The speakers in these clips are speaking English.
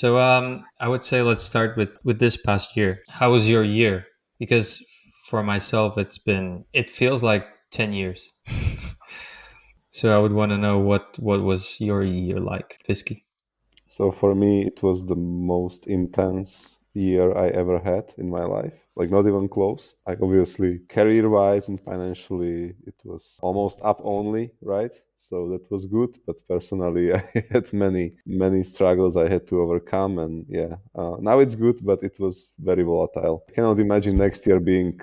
So I would say let's start with this past year. How was your year? Because for myself, it feels like 10 years. So I would want to know what was your year like, Fisky? So for me, it was the most intense year I ever had in my life. Like not even close. Like obviously, career-wise and financially, it was almost up only, right? So that was good. But personally, I had many struggles I had to overcome, and yeah, now it's good, but it was very volatile. I cannot imagine next year being,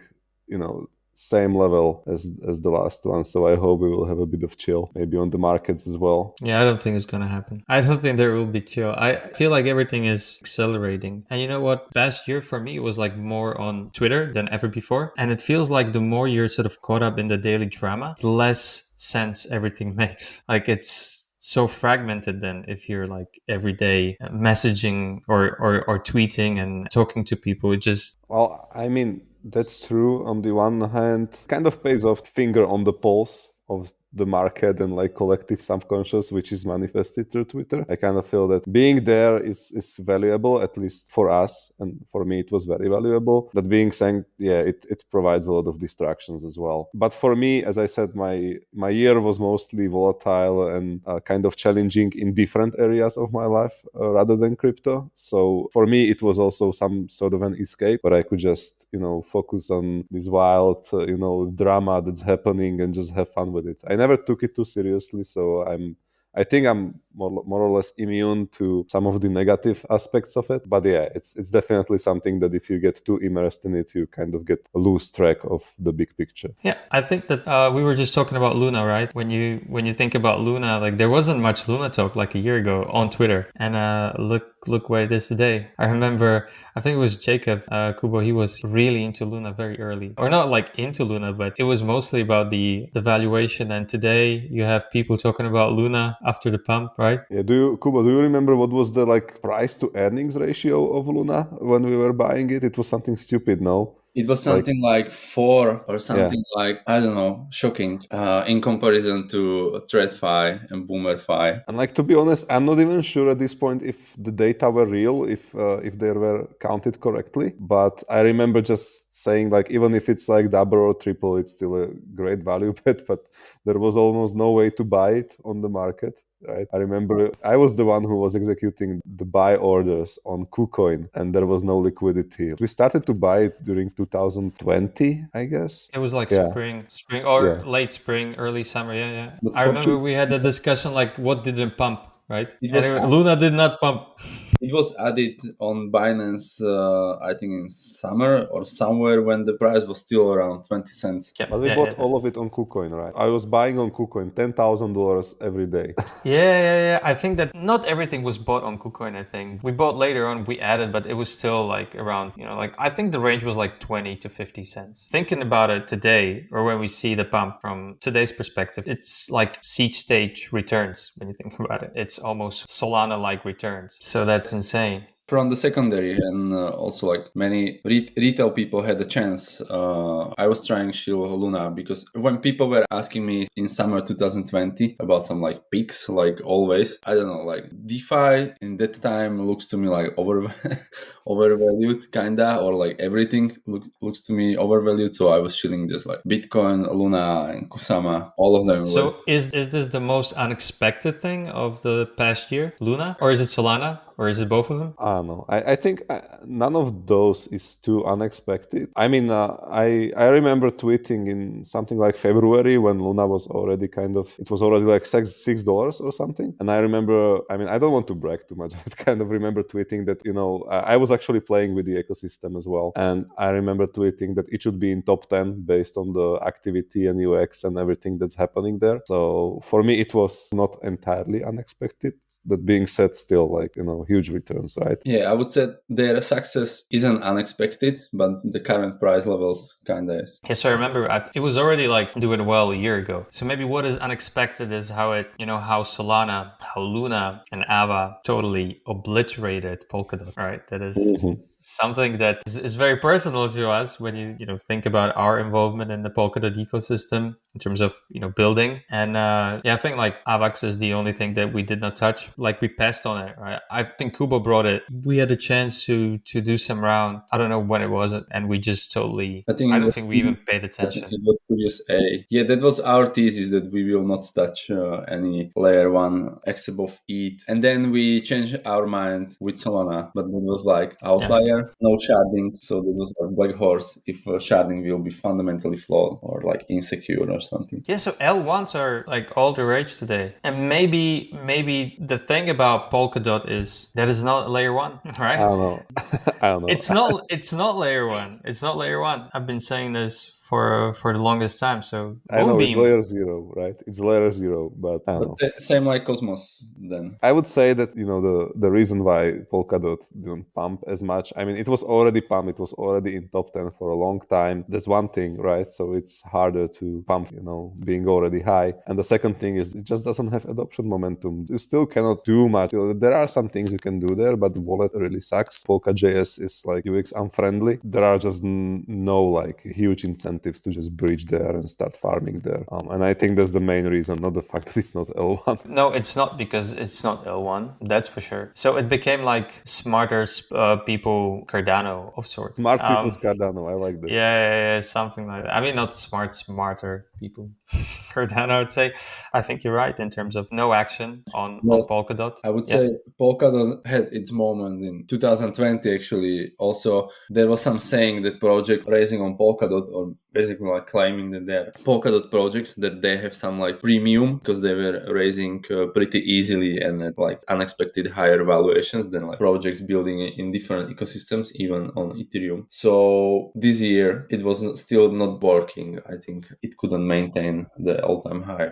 you know, same level as the last one. So I hope we will have a bit of chill, maybe on the markets as well. Yeah, I don't think it's gonna happen. I don't think there will be chill. I feel like everything is accelerating. And you know what? Past year for me was like more on Twitter than ever before. And it feels like the more you're sort of caught up in the daily drama, the less sense everything makes. Like it's so fragmented then if you're like every day messaging or tweeting and talking to people. It just Well, I mean, that's true. On the one hand, kind of pays off finger on the pulse of the market and like collective subconscious, which is manifested through Twitter. I kind of feel that being there is valuable, at least for us. And for me, it was very valuable. That being said, yeah, it provides a lot of distractions as well. But for me, as I said, my year was mostly volatile and kind of challenging in different areas of my life rather than crypto. So for me, it was also some sort of an escape where I could just, focus on this wild, drama that's happening and just have fun with it. I never took it too seriously, so I think I'm more or less immune to some of the negative aspects of it. But yeah, it's definitely something that if you get too immersed in it, you kind of get lose track of the big picture. yeah, I think that we were just talking about Luna, right? When you think about Luna, like there wasn't much Luna talk like a year ago on Twitter, and look where it is today. I remember, I think it was Jakub Kubo. He was really into Luna very early, or not like into Luna, but it was mostly about the valuation. And today you have people talking about Luna after the pump, right? Yeah, Kubo, do you remember what was the like price to earnings ratio of Luna when we were buying it? It was something stupid, no? It was Like, something like 4 or yeah. something like, I don't know, shocking in comparison to TradFi and BoomerFi. And like to be honest, I'm not even sure at this point if the data were real, if they were counted correctly. But I remember just saying like even if it's like double or triple, it's still a great value bet. But there was almost no way to buy it on the market. Right. I remember I was the one who was executing the buy orders on KuCoin and there was no liquidity. We started to buy it during 2020, I guess. It was like Yeah. spring or Yeah. late spring, early summer. Yeah, yeah. But I remember fortunately, we had a discussion like what didn't pump, right? it And was Luna did not pump. it was added on Binance, I think in summer or somewhere when the price was still around 20 cents. Yeah, But we yeah, bought yeah. all of it on KuCoin, right? I was buying on KuCoin $10,000 every day. Yeah. I think that not everything was bought on KuCoin. I think we bought later on. We added, but it was still like around, like I think the range was like 20 to 50 cents. Thinking about it today, or when we see the pump from today's perspective, it's like seed stage returns. When you think about it, it's almost Solana-like returns. So that's insane. From the secondary, and also like many retail people had a chance. I was trying Shield Luna because when people were asking me in summer 2020 about some like picks, like always, I don't know, like DeFi in that time looks to me like overvalued kinda, or like everything looks to me overvalued. So I was shilling just like Bitcoin, Luna, and Kusama. All of them were. So is this the most unexpected thing of the past year, Luna, or is it Solana, or is it both of them? I don't know. I think none of those is too unexpected. I mean, I remember tweeting in something like February when Luna was already it was already like $6 or something. And I remember, I mean, I don't want to brag too much, but kind of remember tweeting that, I was actually playing with the ecosystem as well. And I remember tweeting that it should be in top 10 based on the activity and UX and everything that's happening there. So for me, it was not entirely unexpected. That being said, still like, huge returns, right? Yeah, I would say their success isn't unexpected, but the current price levels kind of is. Yes, I remember it was already like doing well a year ago. So maybe what is unexpected is how how Solana, how Luna and Ava totally obliterated Polkadot, right? That is something that is very personal to us when you think about our involvement in the Polkadot ecosystem in terms of building. And I think like AVAX is the only thing that we did not touch. Like we passed on it, right? I think Kubo brought it. We had a chance to do some round. I don't know when it was, and we just totally. I don't think we even paid attention. It was Series A. Yeah, that was our thesis, that we will not touch any layer 1 X above ETH. And then we changed our mind with Solana, but it was like outlier, no sharding. So that was like black horse if sharding will be fundamentally flawed or like insecure or something. Yeah, so L1s are like all the rage today. And maybe the thing about Polkadot is that it's not layer 1, right? I don't know. It's not layer 1. It's not layer 1. I've been saying this for the longest time. So I know it's layer 0, right? It's layer 0, but I don't know. Same like Cosmos then. I would say that the reason why Polkadot didn't pump as much. I mean, it was already pumped. It was already in top 10 for a long time. That's one thing, right? So it's harder to pump, being already high. And the second thing is it just doesn't have adoption momentum. You still cannot do much. There are some things you can do there, but the wallet really sucks. Polka.js is like UX unfriendly. There are just no like huge incentives to just bridge there and start farming there. And I think that's the main reason, not the fact that it's not L1. No, it's not, because it's not L1. That's for sure. So it became like smarter people Cardano of sorts. Smart people's Cardano. I like that. Yeah, something like that. I mean, not smarter people Cardano, I would say. I think you're right in terms of no action on Polkadot. I would say Polkadot had its moment in 2020, actually. Also, there was some saying that projects raising on Polkadot, or basically like claiming that they're Polkadot projects, that they have some like premium because they were raising pretty easily and at like unexpected higher valuations than like projects building in different ecosystems, even on Ethereum. So this year it was still not working. I think it couldn't maintain the all-time high.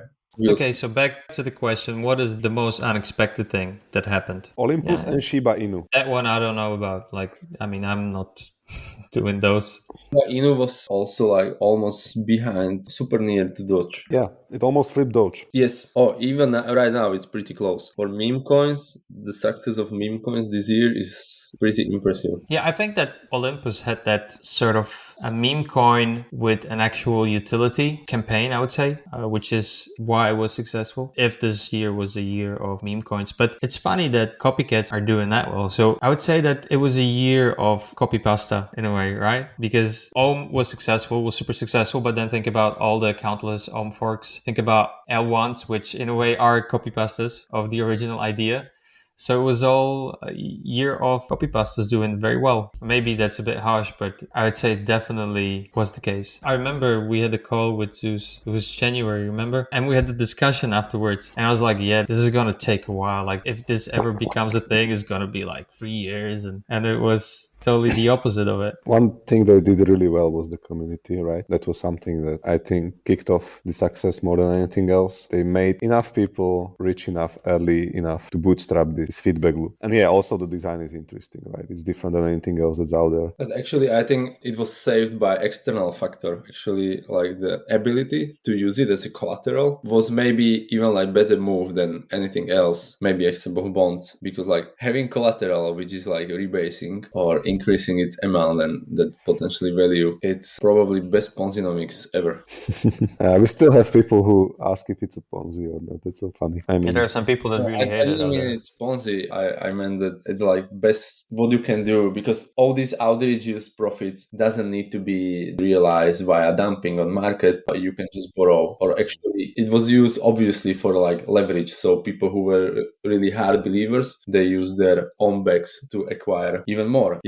Okay, so back to the question, what is the most unexpected thing that happened? Olympus and Shiba Inu. That one I don't know about. Like, I mean, I'm not doing those. Inu was also like almost behind, super near to Doge. Yeah, it almost flipped Doge. Yes. Oh, even right now it's pretty close. For meme coins, the success of meme coins this year is pretty impressive. Yeah, I think that Olympus had that sort of a meme coin with an actual utility campaign, I would say, which is why it was successful. If this year was a year of meme coins. But it's funny that copycats are doing that well. So I would say that it was a year of copy pasta in a way, right? Because Ohm was successful, was super successful, but then think about all the countless Ohm forks. Think about L1s, which in a way are copy pastas of the original idea. So it was all a year of copy pastas doing very well. Maybe that's a bit harsh, but I would say it definitely was the case. I remember we had a call with Zeus. It was January, remember? And we had the discussion afterwards. And I was like, yeah, this is going to take a while. Like if this ever becomes a thing, it's going to be like 3 years. And it was totally the opposite of it. One thing they did really well was the community, right? That was something that I think kicked off the success more than anything else. They made enough people rich enough, early enough to bootstrap this feedback loop. And yeah, also the design is interesting, right? It's different than anything else that's out there. But actually, I think it was saved by external factor. Actually, like the ability to use it as a collateral was maybe even like better move than anything else, maybe except for bonds, because like having collateral, which is like rebasing or increasing its amount and that potentially value, it's probably best Ponzinomics ever. We still have people who ask if it's a Ponzi or not. That's so funny. I mean, there are some people that really hate it. I didn't mean it's Ponzi. I meant that it's like best what you can do, because all these outrageous profits doesn't need to be realized via dumping on market, but you can just borrow. Or actually, it was used obviously for like leverage. So people who were really hard believers, they use their own backs to acquire even more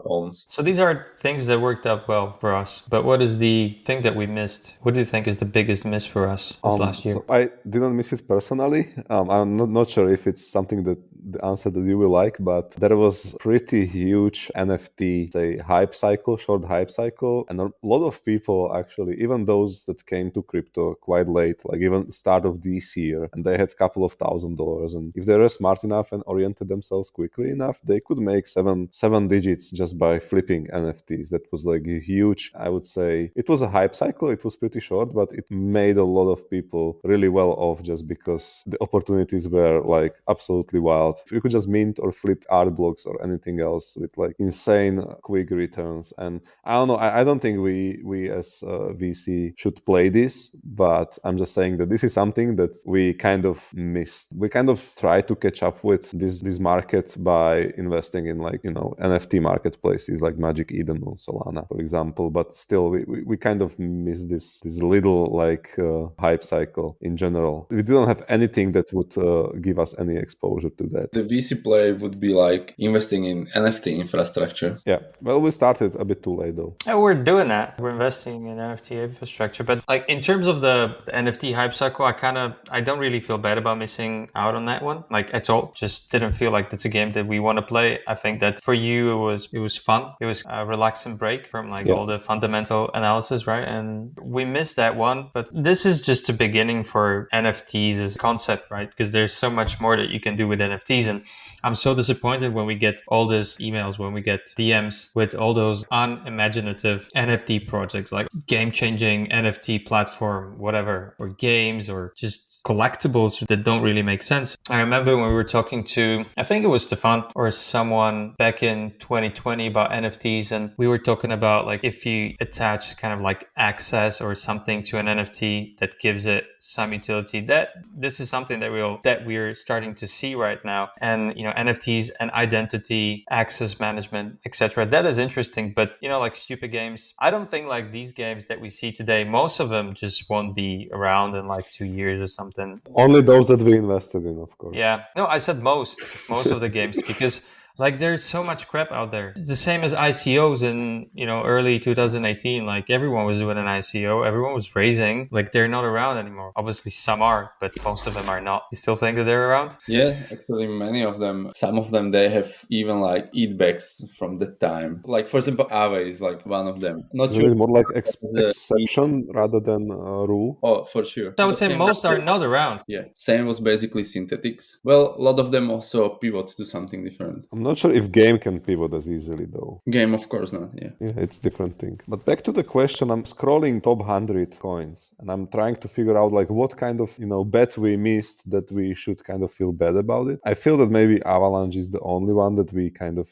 owns. So these are things that worked out well for us. But what is the thing that we missed? What do you think is the biggest miss for us this last year? So I didn't miss it personally. I'm not sure if it's something that the answer that you will like, but there was pretty huge NFT, say, hype cycle, short hype cycle. And a lot of people actually, even those that came to crypto quite late, like even start of this year, and they had a couple of $1,000. And if they were smart enough and oriented themselves quickly enough, they could make seven digits just by flipping NFTs. That was like a huge, I would say, it was a hype cycle. It was pretty short, but it made a lot of people really well off just because the opportunities were like absolutely wild. about if you could just mint or flip art blocks or anything else with like insane quick returns. And I don't know, I don't think we as VC should play this, but I'm just saying that this is something that we kind of missed. We kind of try to catch up with this market by investing in like, NFT marketplaces like Magic Eden or Solana, for example. But still, we kind of miss this little like hype cycle in general. We didn't have anything that would give us any exposure to that. The VC play would be like investing in NFT infrastructure. Yeah, well, we started a bit too late though. Yeah, we're doing that. We're investing in NFT infrastructure. But like in terms of the NFT hype cycle, I don't really feel bad about missing out on that one, like at all. Just didn't feel like that's a game that we want to play. I think that for you, it was fun. It was a relaxing break from like all the fundamental analysis, right? And we missed that one. But this is just a beginning for NFTs as a concept, right? Because there's so much more that you can do with NFTs. And I'm so disappointed when we get all these emails, when we get DMs with all those unimaginative NFT projects, like game-changing NFT platform, whatever, or games, or just collectibles that don't really make sense. I remember when we were talking to, I think it was Stefan or someone back in 2020 about NFTs, and we were talking about like if you attach kind of like access or something to an NFT that gives it some utility, that this is something that we're starting to see right now. And NFTs and identity, access management, etc. That is interesting, but like stupid games, I don't think like these games that we see today, most of them just won't be around in like 2 years or something. Only those that we invested in, of course. Yeah, no, I said most of the games, because like there's so much crap out there. It's the same as ICOs in, early 2018. Like everyone was doing an ICO. Everyone was raising. Like they're not around anymore. Obviously some are, but most of them are not. You still think that they're around? Yeah, actually many of them. Some of them, they have even like eatbacks from that time. Like for example, Aave is like one of them. Not Really more like exception rather than rule. Oh, for sure. So I would say most are not around. Yeah, same was basically synthetics. Well, a lot of them also pivot to something different. I'm not sure if game can pivot as easily though. Game, of course not, yeah. Yeah, it's different thing. But back to the question, I'm scrolling top 100 coins and I'm trying to figure out like what kind of, bet we missed that we should kind of feel bad about it. I feel that maybe Avalanche is the only one that we kind of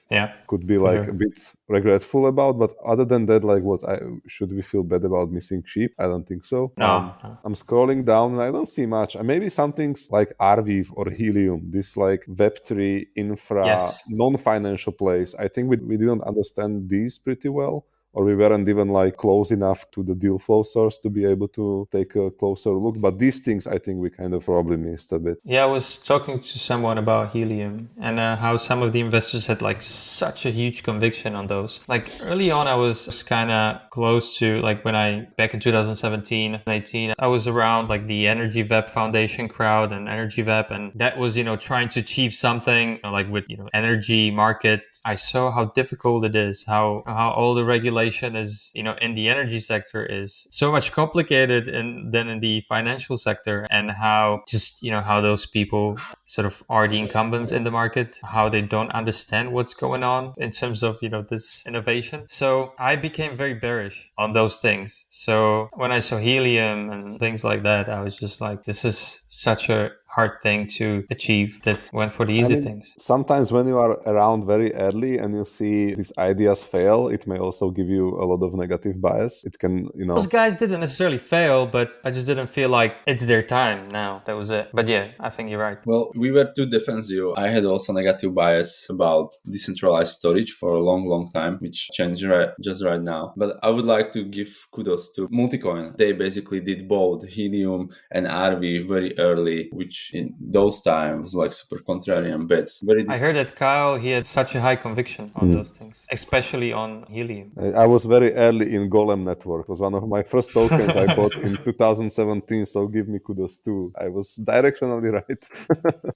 could be like a bit regretful about. But other than that, like should we feel bad about missing sheep? I don't think so. No. I'm scrolling down and I don't see much. And maybe some things like Arviv or Helium, this like Web3 infra, non-financial plays. I think we didn't understand these pretty well, or we weren't even like close enough to the deal flow source to be able to take a closer look. But these things, I think we kind of probably missed a bit. Yeah, I was talking to someone about Helium and how some of the investors had like such a huge conviction on those. Like early on, I was kind of close to like back in 2017, 18, I was around like the Energy Web Foundation crowd and Energy Web. And that was, trying to achieve something like with, energy market. I saw how difficult it is, how all the regulations is, in the energy sector is so much complicated than in the financial sector, and how just, how those people sort of are the incumbents in the market, how they don't understand what's going on in terms of, this innovation. So I became very bearish on those things. So when I saw Helium and things like that, I was just like, this is such a hard thing to achieve, that went for the easy things. Sometimes when you are around very early and you see these ideas fail, it may also give you a lot of negative bias. It can, Those guys didn't necessarily fail, but I just didn't feel like it's their time now. That was it. But yeah, I think you're right. Well, we were too defensive. I had also negative bias about decentralized storage for a long time, which changed just right now. But I would like to give kudos to Multicoin. They basically did both Helium and RV very early, which in those times was like super contrarian bets. I heard that Kyle, he had such a high conviction on those things, especially on Helium. I was very early in Golem Network. It was one of my first tokens I bought in 2017, so give me kudos too. I was directionally right.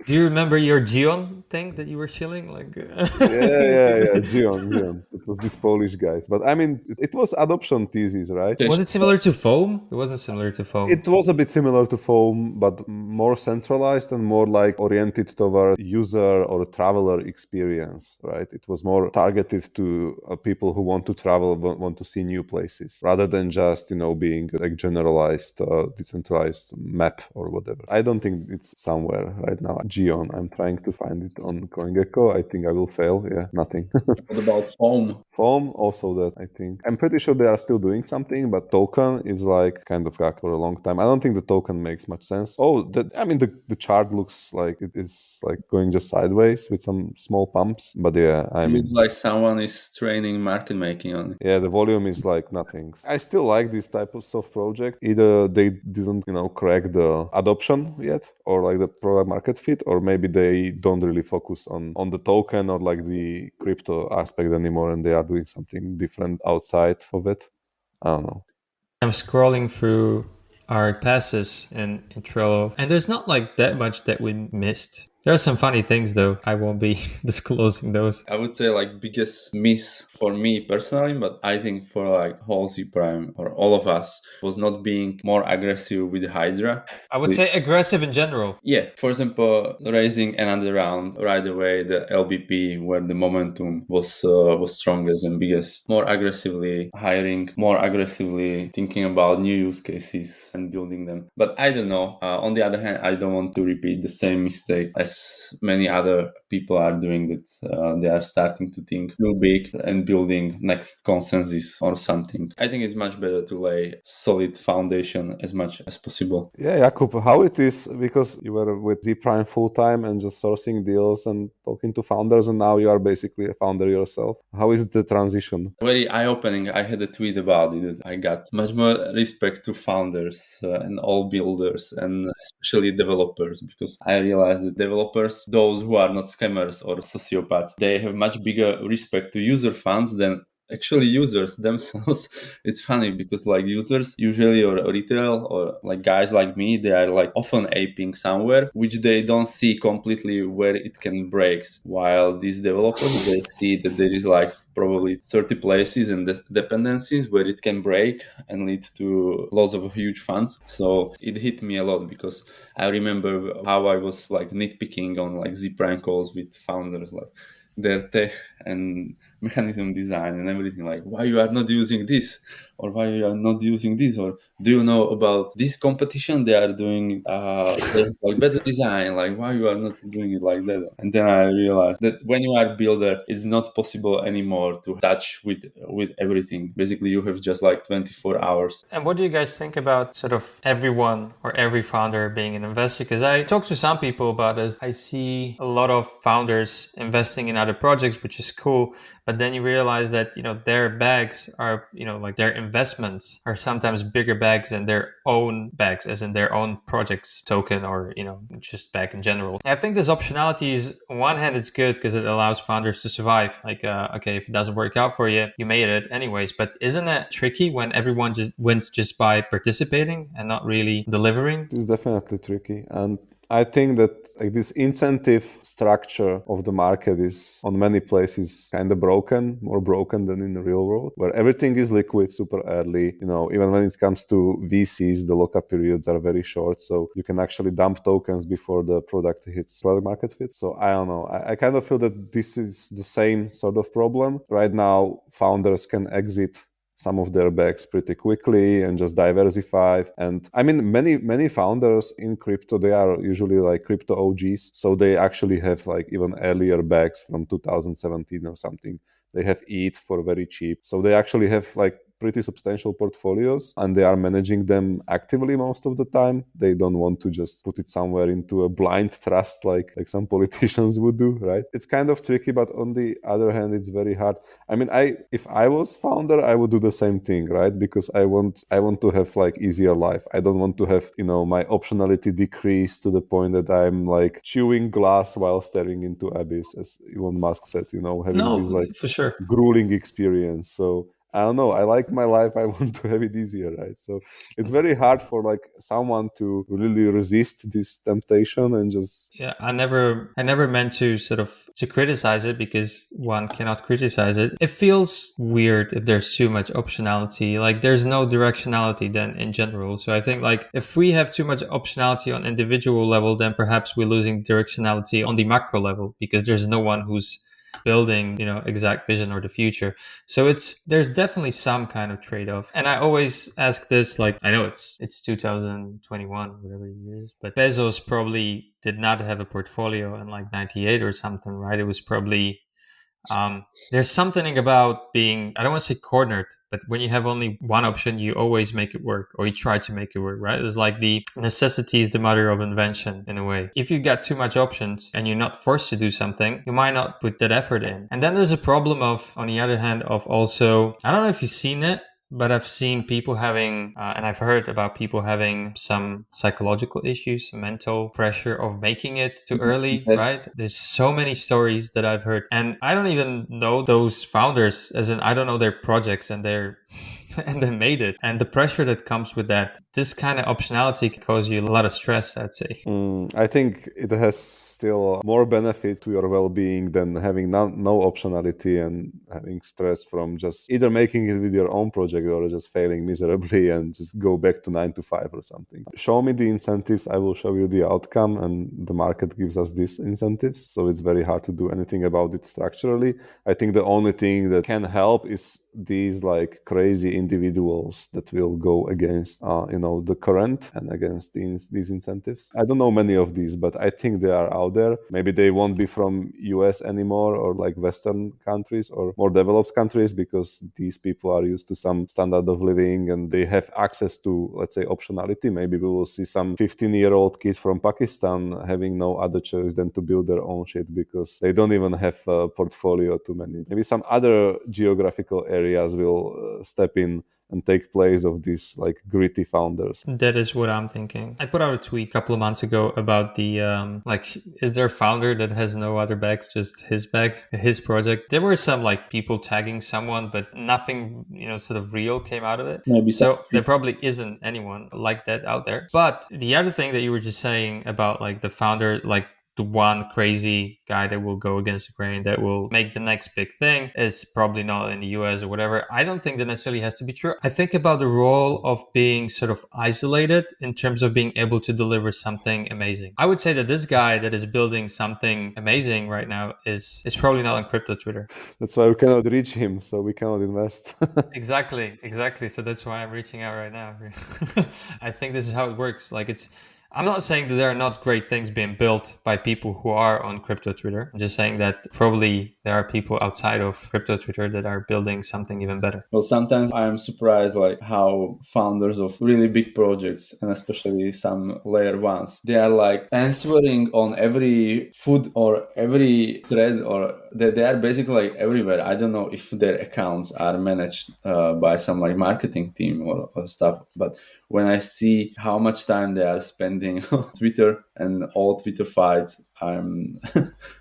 Do you remember your Gion thing that you were shilling? Yeah, Gion. It was these Polish guys. But I mean, it was adoption thesis, right? Was it similar to Foam? It wasn't similar to Foam. It was a bit similar to Foam, but more central decentralized and more like oriented toward user or traveler experience, right? It was more targeted to people who want to travel, want to see new places, rather than just, being like generalized, decentralized map or whatever. I don't think it's somewhere right now. Geon, I'm trying to find it on CoinGecko. I think I will fail. Yeah, nothing. What about foam? Foam, also that, I think. I'm pretty sure they are still doing something, but token is like kind of gagged for a long time. I don't think the token makes much sense. Oh, the chart looks like it is like going just sideways with some small pumps. But yeah, It looks like someone is training market making on it. yeah, the volume is like nothing. I still like this type of soft project. Either they didn't, crack the adoption yet, or like the product market fit, or maybe they don't really focus on the token or like the crypto aspect anymore, and they are doing something different outside of it. I don't know. I'm scrolling through our passes in Trello, and there's not like that much that we missed. There are some funny things though. I won't be disclosing those. I would say like biggest miss for me personally, but I think for like whole Z Prime or all of us was not being more aggressive with Hydra. I would say aggressive in general. Yeah, for example, raising another round right away, the LBP where the momentum was strongest and biggest, more aggressively hiring, more aggressively thinking about new use cases and building them. But I don't know. On the other hand, I don't want to repeat the same mistake as many other people are doing. That they are starting to think too big and building next consensus or something. I think it's much better to lay solid foundation as much as possible. Yeah, Jakub, how it is, because you were with Z Prime full time and just sourcing deals and talking to founders, and now you are basically a founder yourself. How is the transition? Very eye-opening. I had a tweet about it. I got much more respect to founders and all builders, and especially developers, because I realized that developers, those who are not scammers or sociopaths, they have much bigger respect to user funds than actually users themselves. It's funny because like users usually, or retail, or like guys like me, they are like often aping somewhere which they don't see completely where it can break, while these developers, they see that there is like probably 30 places and dependencies where it can break and lead to loss of huge funds. So it hit me a lot because I remember how I was like nitpicking on like Z Prime calls with founders, like their tech and mechanism design and everything, like why you are not using this, or why you are not using this, or do you know about this competition, they are doing there's like better design, like why you are not doing it like that. And then I realized that when you are a builder, it's not possible anymore to touch with everything. Basically you have just like 24 hours. And what do you guys think about sort of everyone or every founder being an investor? Because I talked to some people about this. I see a lot of founders investing in other projects, which is cool. But then you realize that, their bags are, like their investments are sometimes bigger bags than their own bags, as in their own project's token or, just bag in general. I think this optionality is, on one hand, it's good because it allows founders to survive. Like, okay, if it doesn't work out for you, you made it anyways. But isn't that tricky when everyone just wins just by participating and not really delivering? It's definitely tricky. And I think that like this incentive structure of the market is on many places kind of broken, more broken than in the real world, where everything is liquid super early. Even when it comes to VCs, the lockup periods are very short. So you can actually dump tokens before the product hits product market fit. So I don't know. I kind of feel that this is the same sort of problem. Right now, founders can exit some of their bags pretty quickly and just diversify. And I mean, many founders in crypto, they are usually like crypto OGs. So they actually have like even earlier bags from 2017 or something. They have ETH for very cheap. So they actually have like pretty substantial portfolios and they are managing them actively most of the time. They don't want to just put it somewhere into a blind trust like some politicians would do, right? It's kind of tricky, but on the other hand, it's very hard. I mean, if I was founder, I would do the same thing, right? Because I want to have like easier life. I don't want to have, my optionality decrease to the point that I'm like chewing glass while staring into abyss, as Elon Musk said, having this like for sure. grueling experience. So I don't know, I like my life, I want to have it easier, right? So it's very hard for like someone to really resist this temptation and just Yeah, I never meant to sort of to criticize it, because one cannot criticize it. It feels weird if there's too much optionality. Like there's no directionality then in general. So I think like if we have too much optionality on individual level, then perhaps we're losing directionality on the macro level, because there's no one who's building, exact vision or the future. So there's definitely some kind of trade-off. And I always ask this, like, I know it's 2021, whatever it is, but Bezos probably did not have a portfolio in like 98 or something, right? It was probably there's something about being, I don't want to say cornered, but when you have only one option, you always make it work, or you try to make it work, right? It's like the necessity is the mother of invention in a way. If you got too much options and you're not forced to do something, you might not put that effort in. And then there's a problem of, on the other hand, of also, I don't know if you've seen it, but I've seen people having, and I've heard about people having some psychological issues, some mental pressure of making it too early, Yes. right? There's so many stories that I've heard, and I don't even know those founders, as in I don't know their projects and their and they made it. And the pressure that comes with that, this kind of optionality can cause you a lot of stress, I'd say. I think it has still more benefit to your well-being than having no optionality and having stress from just either making it with your own project or just failing miserably and just go back to 9 to 5 or something. Show me the incentives, I will show you the outcome, and the market gives us these incentives. So it's very hard to do anything about it structurally. I think the only thing that can help is these like crazy individuals that will go against the current and against these incentives. I don't know many of these, but I think they are out there. Maybe they won't be from US anymore, or like Western countries or more developed countries, because these people are used to some standard of living and they have access to, let's say, optionality. Maybe we will see some 15-year-old kid from Pakistan having no other choice than to build their own shit because they don't even have a portfolio to manage. Maybe some other geographical areas will step in and take place of these like gritty founders. That is what I'm thinking. I put out a tweet a couple of months ago about the is there a founder that has no other bags, just his bag, his project? There were some like people tagging someone, but nothing sort of real came out of it. Maybe so there probably isn't anyone like that out there. But the other thing that you were just saying about like the founder, like the one crazy guy that will go against the grain, that will make the next big thing, is probably not in the US or whatever. I don't think that necessarily has to be true. I think about the role of being sort of isolated in terms of being able to deliver something amazing. I would say that this guy that is building something amazing right now is probably not on crypto Twitter. That's why we cannot reach him, so we cannot invest. Exactly. So that's why I'm reaching out right now. I think this is how it works. I'm not saying that there are not great things being built by people who are on crypto Twitter. I'm just saying that probably there are people outside of crypto Twitter that are building something even better. Well, sometimes I'm surprised like how founders of really big projects, and especially some layer ones, they are like answering on every foot or every thread, or they are basically like everywhere. I don't know if their accounts are managed by some like marketing team or stuff, but when I see how much time they are spending on Twitter and all Twitter fights, I'm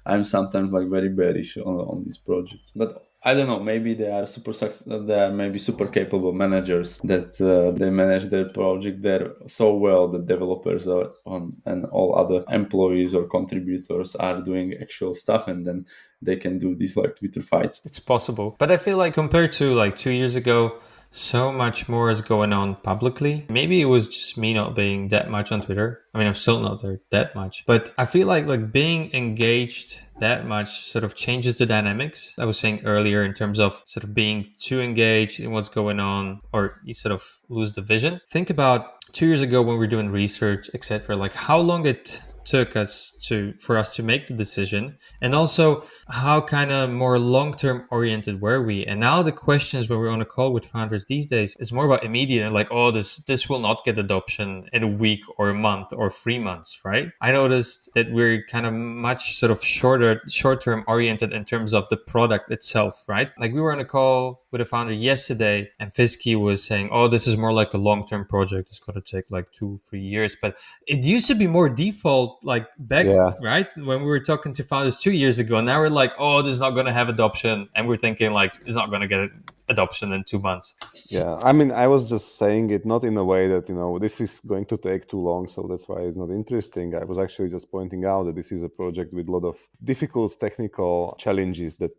I'm sometimes like very bearish on these projects. But I don't know, maybe they are super capable managers that they manage their project there so well that developers and all other employees or contributors are doing actual stuff, and then they can do these like Twitter fights. It's possible. But I feel like compared to like 2 years ago, so much more is going on publicly. Maybe it was just me not being that much on Twitter. I mean, I'm still not there that much, but I feel like being engaged that much sort of changes the dynamics. I was saying earlier in terms of sort of being too engaged in what's going on, or you sort of lose the vision. Think about 2 years ago when we were doing research, etc. Like how long it took for us to make the decision, and also how kind of more long-term oriented were we. And now the questions when we're on a call with founders these days is more about immediate, like, oh, this will not get adoption in a week or a month or 3 months, right? I noticed that we're kind of much sort of short-term oriented in terms of the product itself, right? Like we were on a call with a founder yesterday, and Fisky was saying, oh, this is more like a long-term project, it's going to take like 2-3 years. But it used to be more default, like back, right, when we were talking to founders 2 years ago. Now we're like, oh, this is not going to have adoption, and we're thinking like it's not going to get adoption in 2 months. Yeah, I mean, I was just saying it not in a way that, this is going to take too long, so that's why it's not interesting. I was actually just pointing out that this is a project with a lot of difficult technical challenges that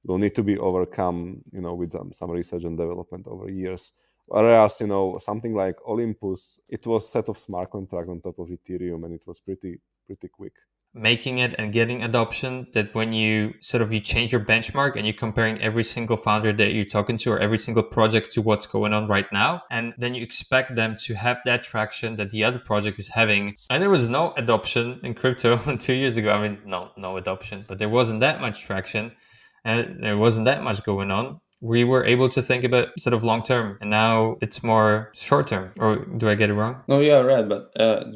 will need to be overcome, with some research and development over years. Whereas, something like Olympus, it was set of smart contract on top of Ethereum, and it was pretty quick. Making it and getting adoption, that when you change your benchmark and you're comparing every single founder that you're talking to or every single project to what's going on right now, and then you expect them to have that traction that the other project is having. And there was no adoption in crypto 2 years ago. I mean, no adoption, but there wasn't that much traction and there wasn't that much going on. We were able to think about long term, and now it's more short term. Or do I get it wrong? No, yeah, right. But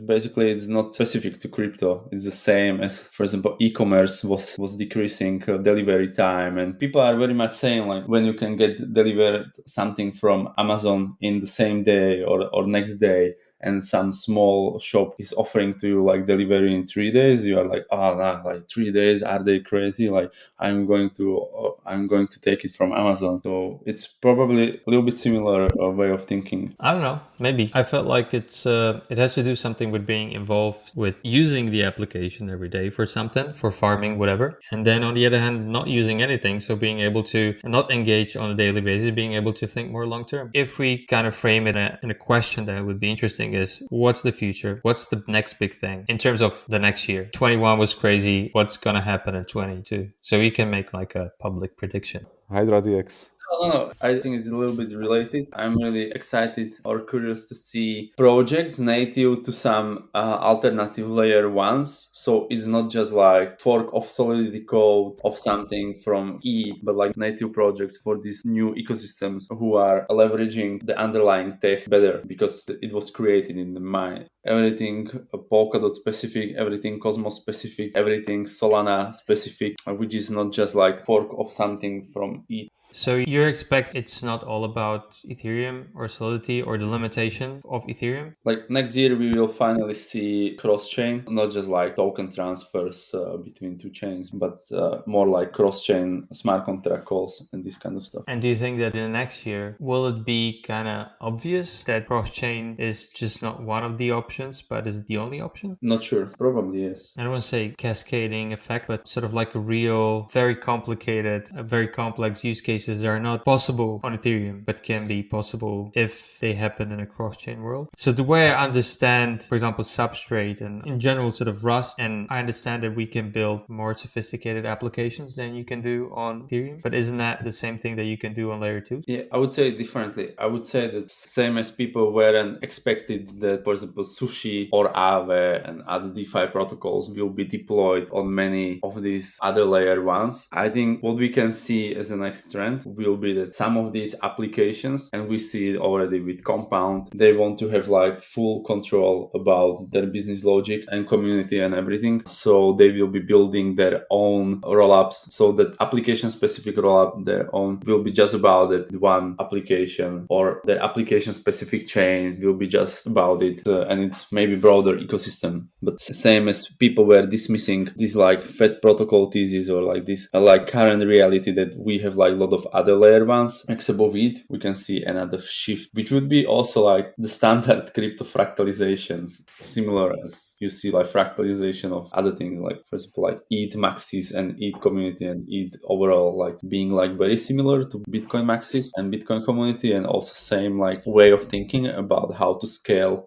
basically, it's not specific to crypto. It's the same as, for example, e-commerce was decreasing delivery time, and people are very much saying like when you can get delivered something from Amazon in the same day or next day, and some small shop is offering to you like delivery in 3 days, you are like, oh, nah, like 3 days, are they crazy? Like I'm going to take it from Amazon. So it's probably a little bit similar way of thinking. I don't know. Maybe I felt like it has to do something with being involved with using the application every day for something, for farming, whatever. And then on the other hand, not using anything. So being able to not engage on a daily basis, being able to think more long term. If we kind of frame it in a question that would be interesting is, what's the future? What's the next big thing in terms of the next year? 21 was crazy. What's going to happen in 22? So we can make like a public prediction. Hydra DX. No. I think it's a little bit related. I'm really excited or curious to see projects native to some alternative layer ones. So it's not just like fork of Solidity code of something from E, but like native projects for these new ecosystems who are leveraging the underlying tech better because it was created in the mind. Everything Polkadot specific, everything Cosmos specific, everything Solana specific, which is not just like fork of something from E. So you expect it's not all about Ethereum or Solidity or the limitation of Ethereum? Like next year, we will finally see cross-chain, not just like token transfers between two chains, but more like cross-chain smart contract calls and this kind of stuff. And do you think that in the next year, will it be kind of obvious that cross-chain is just not one of the options, but is the only option? Not sure. Probably yes. I don't want to say cascading effect, but sort of like a real, very complicated, very complex use cases that are not possible on Ethereum, but can be possible if they happen in a cross-chain world. So the way I understand, for example, Substrate and in general sort of Rust, and I understand that we can build more sophisticated applications than you can do on Ethereum, but isn't that the same thing that you can do on layer 2? Yeah, I would say it differently. I would say that same as people weren't expected that, for example, Sushi or Aave and other DeFi protocols will be deployed on many of these other layer ones. I think what we can see as the next trend will be that some of these applications, and we see it already with Compound, they want to have like full control about their business logic and community and everything. So they will be building their own rollups. So that application specific rollup, their own, will be just about it, one application, or their application specific chain will be just about it. And it's maybe broader ecosystem. But same as people were dismissing this like Fed protocol thesis or like this like current reality that we have like a lot of other layer ones. Next above it, we can see another shift, which would be also like the standard crypto fractalizations, similar as you see like fractalization of other things, like for example like ETH maxis and ETH community and ETH overall, like being like very similar to Bitcoin maxis and Bitcoin community, and also same like way of thinking about how to scale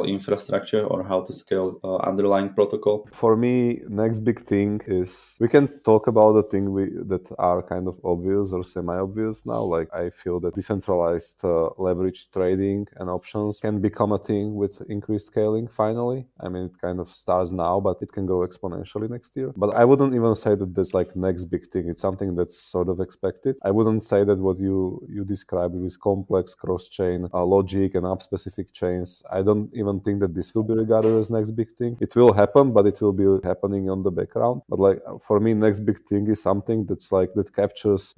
infrastructure or how to scale underlying protocol. For me, next big thing is we can talk about the thing that are kind of obvious or semi-obvious now. Like I feel that decentralized leverage trading and options can become a thing with increased scaling finally. I mean, it kind of starts now, but it can go exponentially next year. But I wouldn't even say that that's like next big thing. It's something that's sort of expected. I wouldn't say that what you described with this complex cross-chain logic and app-specific chains, I don't even think that this will be regarded as next big thing. It will happen, but it will be happening on the background. But like for me, next big thing is something that's like that captures,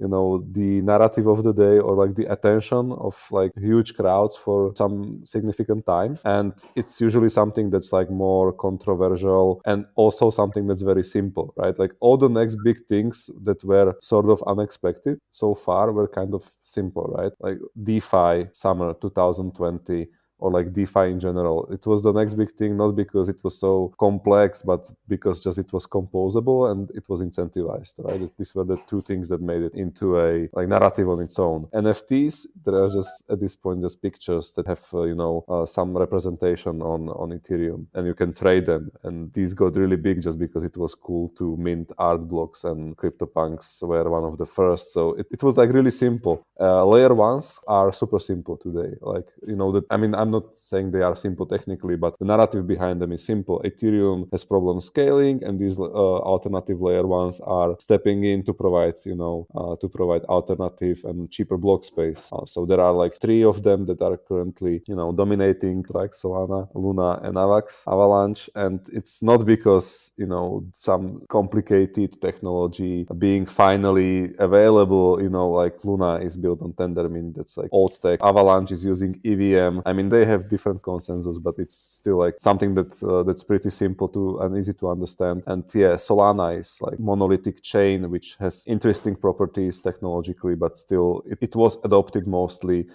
the narrative of the day or like the attention of like huge crowds for some significant time. And it's usually something that's like more controversial and also something that's very simple, right? Like all the next big things that were sort of unexpected so far were kind of simple, right? Like DeFi summer 2020, or like DeFi in general. It was the next big thing, not because it was so complex, but because just it was composable and it was incentivized, right? These were the two things that made it into a like narrative on its own. NFTs, there are just at this point just pictures that have some representation on Ethereum, and you can trade them. And these got really big just because it was cool to mint art blocks, and CryptoPunks were one of the first. So it was like really simple. Layer ones are super simple today. Like I'm not saying they are simple technically, but the narrative behind them is simple. Ethereum has problems scaling, and these alternative layer ones are stepping in to provide alternative and cheaper block space. So there are like 3 of them that are currently dominating, like Solana, Luna, and Avalanche. And it's not because some complicated technology being finally available. Like Luna is built on Tendermint, that's like old tech. Avalanche is using EVM. I mean, they have different consensus, but it's still like something that's pretty simple to and easy to understand. And yeah, Solana is like monolithic chain, which has interesting properties technologically, but still it was adopted mostly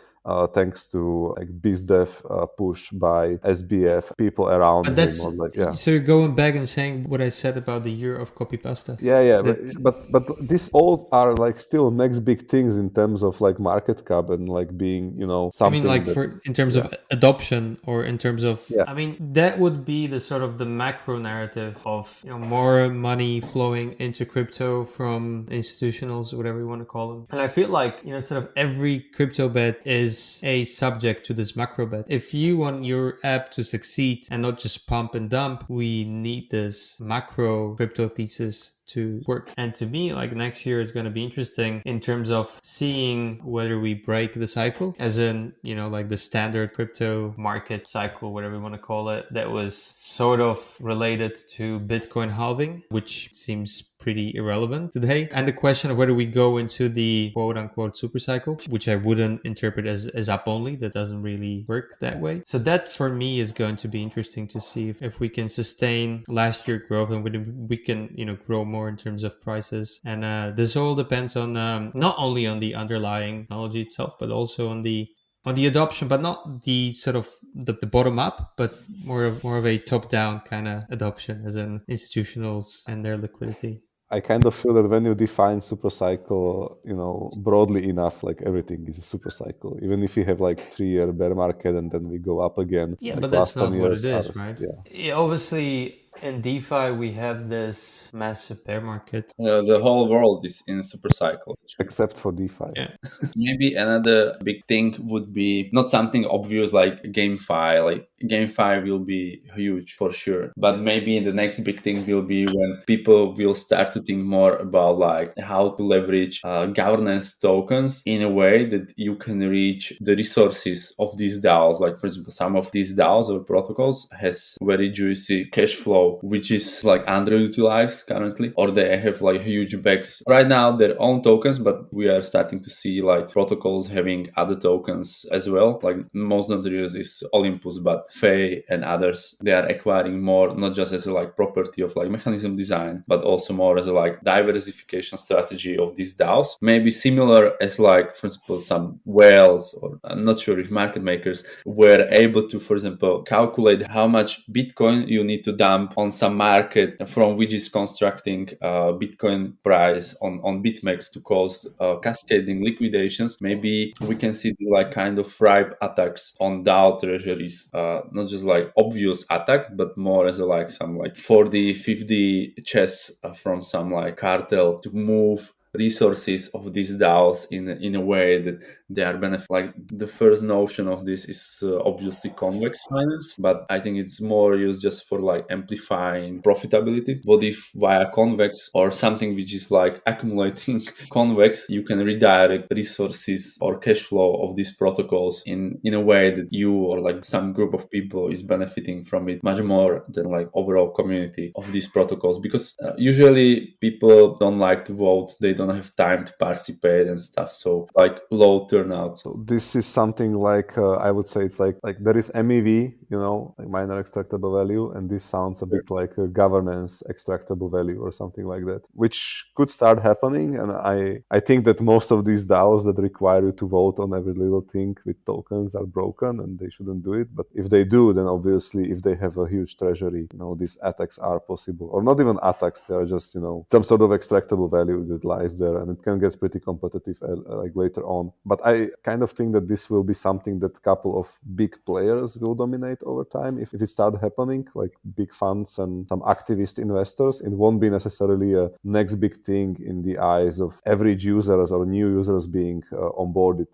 thanks to like BizDev push by SBF, people around But him. that's Or like, yeah. so you're going back and saying what I said about the year of copy pasta. Yeah, That- but these all are like still next big things in terms of like market cap and like being I something. mean, like that, in terms of adoption, or in terms of, Yeah. I mean, that would be the sort of the macro narrative of more money flowing into crypto from institutionals, whatever you want to call them. And I feel like sort of every crypto bet is a subject to this macro bet. If you want your app to succeed and not just pump and dump, we need this macro crypto thesis to work. And to me, like next year is going to be interesting in terms of seeing whether we break the cycle, as in, like the standard crypto market cycle, whatever you want to call it, that was sort of related to Bitcoin halving, which seems pretty irrelevant today. And the question of whether we go into the quote unquote super cycle, which I wouldn't interpret as up only, that doesn't really work that way. So that for me is going to be interesting to see if we can sustain last year growth and whether we can, grow more in terms of prices. And this all depends on not only on the underlying technology itself, but also on the adoption, but not the sort of the bottom up, but more of a top down kind of adoption, as in institutionals and their liquidity. I kind of feel that when you define supercycle, broadly enough, like everything is a supercycle. Even if you have like 3-year bear market and then we go up again. Yeah, like but that's last 10 not what years it is, are- right? Yeah. Yeah, obviously in DeFi we have this massive bear market. The whole world is in Supercycle. Except for DeFi. Yeah. Maybe another big thing would be not something obvious like GameFi. Like GameFi will be huge for sure, but maybe the next big thing will be when people will start to think more about like how to leverage governance tokens in a way that you can reach the resources of these DAOs. Like for example, some of these DAOs or protocols has very juicy cash flow, which is like underutilized currently, or they have like huge bags right now, their own tokens, but we are starting to see like protocols having other tokens as well. Like most notorious is Olympus, but Fei and others, they are acquiring more, not just as a like property of like mechanism design, but also more as a like diversification strategy of these DAOs. Maybe similar as like, for example, some whales, or I'm not sure if market makers were able to, for example, calculate how much Bitcoin you need to dump on some market from which is constructing Bitcoin price on BitMEX to cause cascading liquidations. Maybe we can see these like kind of ripe attacks on DAO treasuries, not just like obvious attack, but more as a like some like 40-50 chess from some like cartel to move resources of these DAOs in a way that they are benefit. Like the first notion of this is obviously convex finance, but I think it's more used just for like amplifying profitability. What if via convex or something which is like accumulating convex, you can redirect resources or cash flow of these protocols in a way that you or like some group of people is benefiting from it much more than like overall community of these protocols? Because usually people don't like to vote, they don't have time to participate and stuff. So like low turnouts. So this is something like I would say it's like there is MEV, like minor extractable value, and this sounds a bit like a governance extractable value or something like that, which could start happening. And I think that most of these DAOs that require you to vote on every little thing with tokens are broken, and they shouldn't do it. But if they do, then obviously if they have a huge treasury, these attacks are possible, or not even attacks. They are just some sort of extractable value that lies there, and it can get pretty competitive like later on. But I kind of think that this will be something that a couple of big players will dominate over time. If it starts happening, like big funds and some activist investors, it won't be necessarily a next big thing in the eyes of average users or new users being onboarded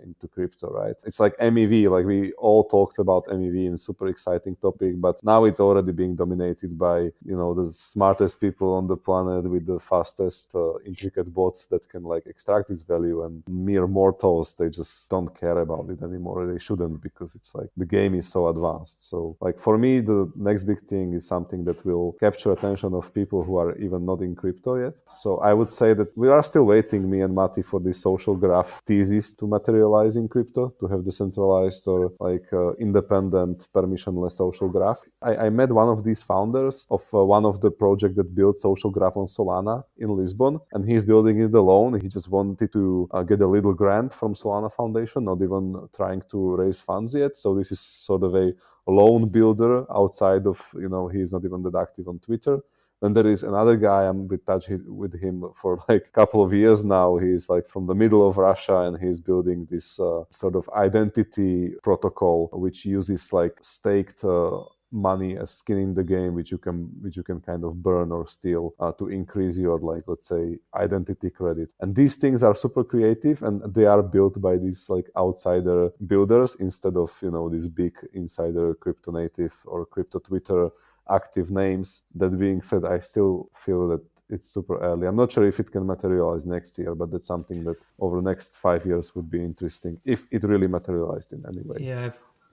into crypto, right? It's like MEV, like we all talked about MEV in super exciting topic, but now it's already being dominated by, the smartest people on the planet with the fastest intricate bots that can like extract this value, and mere mortals, they just don't care about it anymore. They shouldn't, because it's like the game is so advanced. So like for me, the next big thing is something that will capture attention of people who are even not in crypto yet. So I would say that we are still waiting, me and Matti, for this social graph thesis to materialize in crypto, to have decentralized or like independent permissionless social graph. I met one of these founders of one of the project that built social graph on Solana in Lisbon, and he's building it alone. He just wanted to get a little grant from Solana Foundation, not even trying to raise funds yet. So this is sort of a lone builder outside of, he's not even that active on Twitter. Then there is another guy, I'm in touch with him for like a couple of years now. He's like from the middle of Russia, and he's building this sort of identity protocol, which uses like staked money as skin in the game, which you can kind of burn or steal to increase your, like, let's say, identity credit. And these things are super creative, and they are built by these like outsider builders instead of these big insider crypto native or crypto Twitter active names. That being said, I still feel that it's super early. I'm not sure if it can materialize next year, but that's something that over the next 5 years would be interesting if it really materialized in any way. Yeah,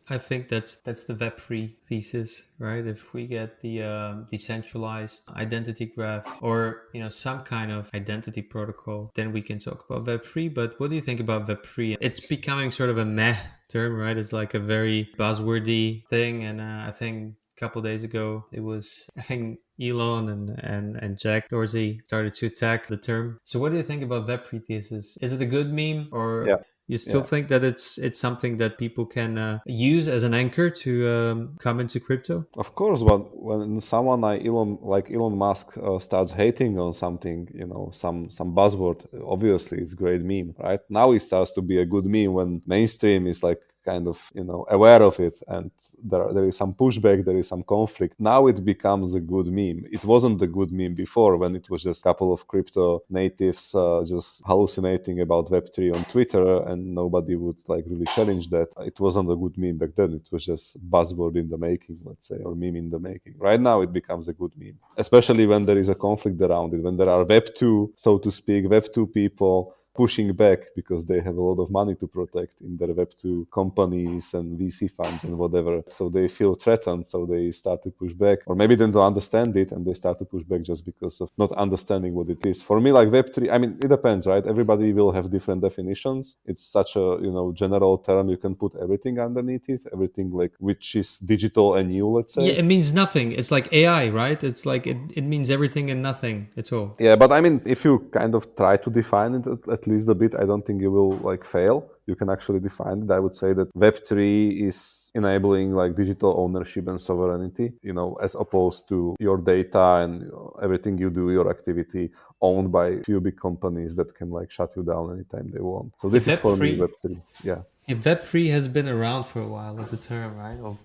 I think that's the Web3 thesis, right? If we get the decentralized identity graph, or some kind of identity protocol, then we can talk about Web3. But what do you think about Web3? It's becoming sort of a meh term, right? It's like a very buzzwordy thing, and I think a couple of days ago it was, I think, Elon and Jack Dorsey started to attack the term. So what do you think about Web3 thesis? Is it a good meme, or you still think that it's something that people can use as an anchor to come into crypto? Of course, when someone like Elon Musk starts hating on something, some buzzword, obviously it's a great meme, right? Now it starts to be a good meme when mainstream is like kind of aware of it, and there is some pushback, there is some conflict. Now it becomes a good meme. It wasn't a good meme before, when it was just a couple of crypto natives just hallucinating about Web3 on Twitter, and nobody would like really challenge that. It wasn't a good meme back then. It was just buzzword in the making, let's say, or meme in the making. Right now it becomes a good meme, especially when there is a conflict around it, when there are Web2, so to speak, Web2 people pushing back because they have a lot of money to protect in their Web2 companies and VC funds and whatever. So they feel threatened, so they start to push back. Or maybe they don't understand it and they start to push back just because of not understanding what it is. For me, like Web3, I mean, it depends, right? Everybody will have different definitions. It's such a, general term. You can put everything underneath it, everything like which is digital and new, let's say. Yeah, it means nothing. It's like AI, right? It's like it means everything and nothing at all. Yeah, but I mean, if you kind of try to define it at least a bit, I don't think you will like fail. You can actually define it. I would say that Web3 is enabling like digital ownership and sovereignty, as opposed to your data and everything you do, your activity owned by a few big companies that can like shut you down anytime they want. So this is for me Web3. Yeah. If Web3 has been around for a while as a term, right? Or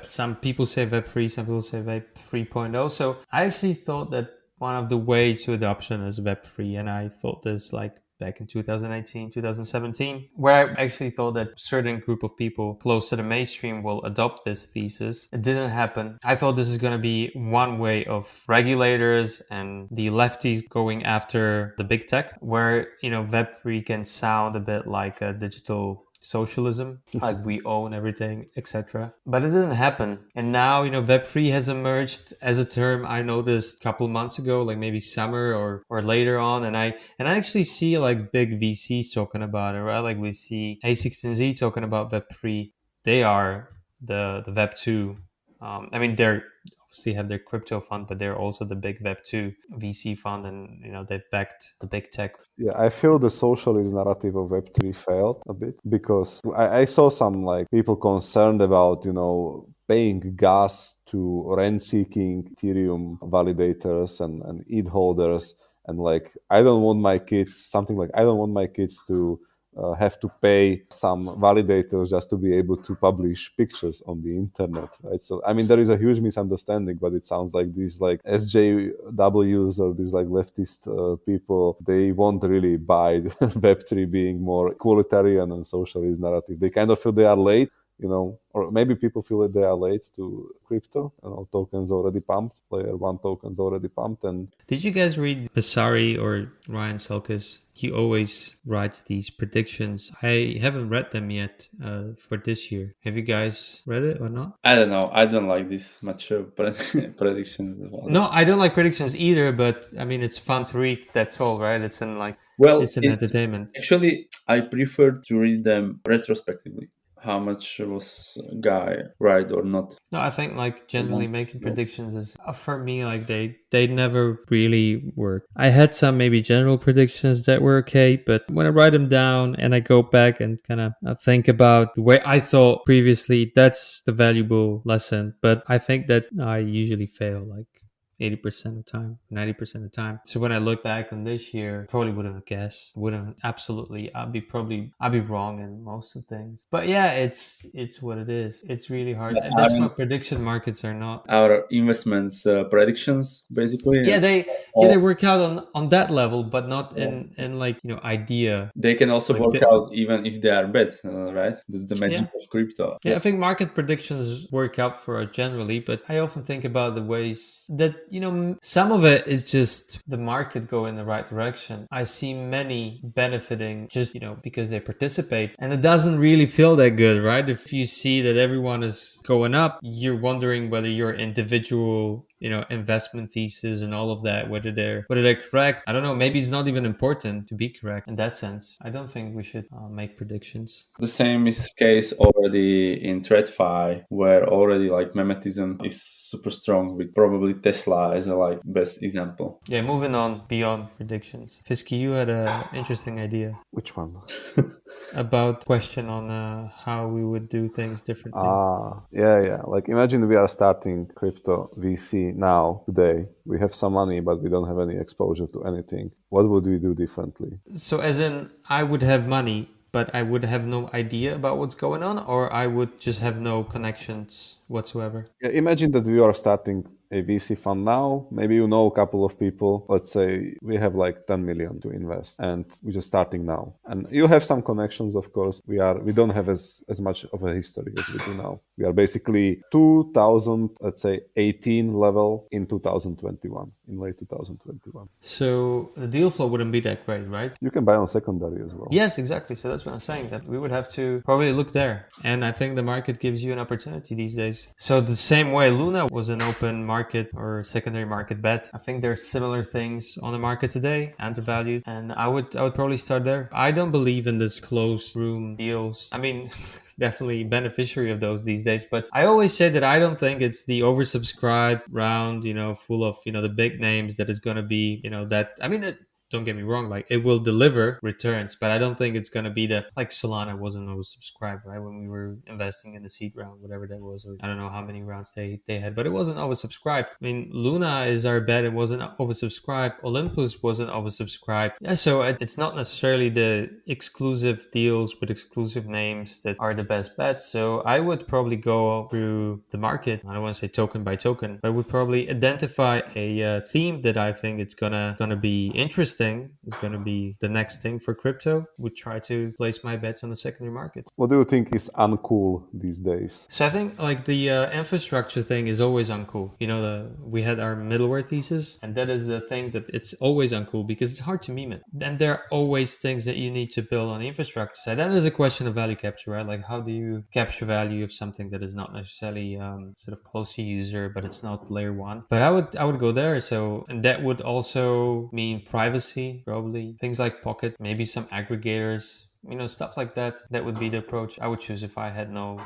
some people say Web3, some people say Web 3.0. So I actually thought that one of the ways to adoption is Web3, and I thought this like back in 2018, 2017, where I actually thought that a certain group of people close to the mainstream will adopt this thesis. It didn't happen. I thought this is going to be one way of regulators and the lefties going after the big tech, where, Web3 can sound a bit like a digital socialism, like we own everything, etc. But it didn't happen. And now, Web3 has emerged as a term I noticed a couple months ago, like maybe summer or later on. And I actually see like big VCs talking about it, right? Like we see A16Z talking about Web3. They are the Web2. I mean, they're obviously have their crypto fund, but they're also the big Web2 VC fund, and they backed the big tech. Yeah, I feel the socialist narrative of Web3 failed a bit because I saw some like people concerned about, paying gas to rent-seeking Ethereum validators and ETH holders. And like, I don't want my kids to have to pay some validators just to be able to publish pictures on the internet, right? So I mean, there is a huge misunderstanding, but it sounds like these like SJWs or these like leftist people, they won't really buy Web3 being more equalitarian and socialist narrative. They kind of feel they are late, or maybe people feel that they are late to crypto. Tokens already pumped, layer one tokens already pumped. And did you guys read Vasari or Ryan Selkis? He always writes these predictions. I haven't read them yet for this year. Have you guys read it or not? I don't know. I don't like this much predictions. No, I don't like predictions either, but I mean, it's fun to read. That's all, right? It's an entertainment. Actually, I prefer to read them retrospectively. How much was a guy right or not? No, I think like generally making predictions is for me like they never really work. I had some maybe general predictions that were okay, but when I write them down and I go back and kind of think about the way I thought previously, that's the valuable lesson. But I think that I usually fail like 80% of the time, 90% of the time. So when I look back on this year, probably wouldn't have guessed. I'd be wrong in most of things. But yeah, it's what it is. It's really hard. That's what prediction markets are not. Our investments predictions, basically. Yeah, they work out on that level, but not in like, idea. They can also work out even if they are bad, right? That's the magic of crypto. Yeah, I think market predictions work out for us generally, but I often think about the ways that, some of it is just the market go in the right direction. I see many benefiting just, because they participate, and it doesn't really feel that good, right? If you see that everyone is going up, you're wondering whether your individual investment thesis and all of that, whether they're correct. I don't know. Maybe it's not even important to be correct in that sense. I don't think we should make predictions. The same is case already in TradFi, where already like memetism is super strong, with probably Tesla as a like best example. Yeah, moving on beyond predictions. Fisky, you had an interesting idea. Which one? About question on how we would do things differently. Yeah. Like imagine we are starting crypto VC now, today. We have some money, but we don't have any exposure to anything. What would we do differently? So as in, I would have money, but I would have no idea about what's going on, or I would just have no connections whatsoever? Yeah, imagine that we are starting a VC fund now. Maybe you know a couple of people. Let's say we have like 10 million to invest and we're just starting now. And you have some connections, of course. We don't have as much of a history as we do now. We are basically 2018 level in 2021, in late 2021. So the deal flow wouldn't be that great, right? You can buy on secondary as well. Yes, exactly. So that's what I'm saying, that we would have to probably look there. And I think the market gives you an opportunity these days. So the same way Luna was an open market or secondary market bet, I think there's similar things on the market today, undervalued, and I would probably start there. I don't believe in this closed room deals. I mean, definitely beneficiary of those these days, but I always say that I don't think it's the oversubscribed round, full of, the big names that is going to be, that, I mean, don't get me wrong, like it will deliver returns, but I don't think it's going to be like Solana wasn't oversubscribed, right? When we were investing in the seed round, whatever that was, or I don't know how many rounds they had, but it wasn't oversubscribed. I mean, Luna is our bet. It wasn't oversubscribed. Olympus wasn't oversubscribed. Yeah, so it's not necessarily the exclusive deals with exclusive names that are the best bets. So I would probably go through the market. I don't want to say token by token, but I would probably identify a theme that I think it's gonna be interesting. thing is going to be the next thing for crypto, would try to place my bets on the secondary market. What do you think is uncool these days? So I think like the infrastructure thing is always uncool. We had our middleware thesis, and that is the thing that it's always uncool because it's hard to meme it. And there are always things that you need to build on the infrastructure side. Then there's a question of value capture, right? Like how do you capture value of something that is not necessarily sort of close to user, but it's not layer one. But I would go there. So, and that would also mean privacy, probably things like Pocket, maybe some aggregators. Stuff like that. That would be the approach I would choose if I had no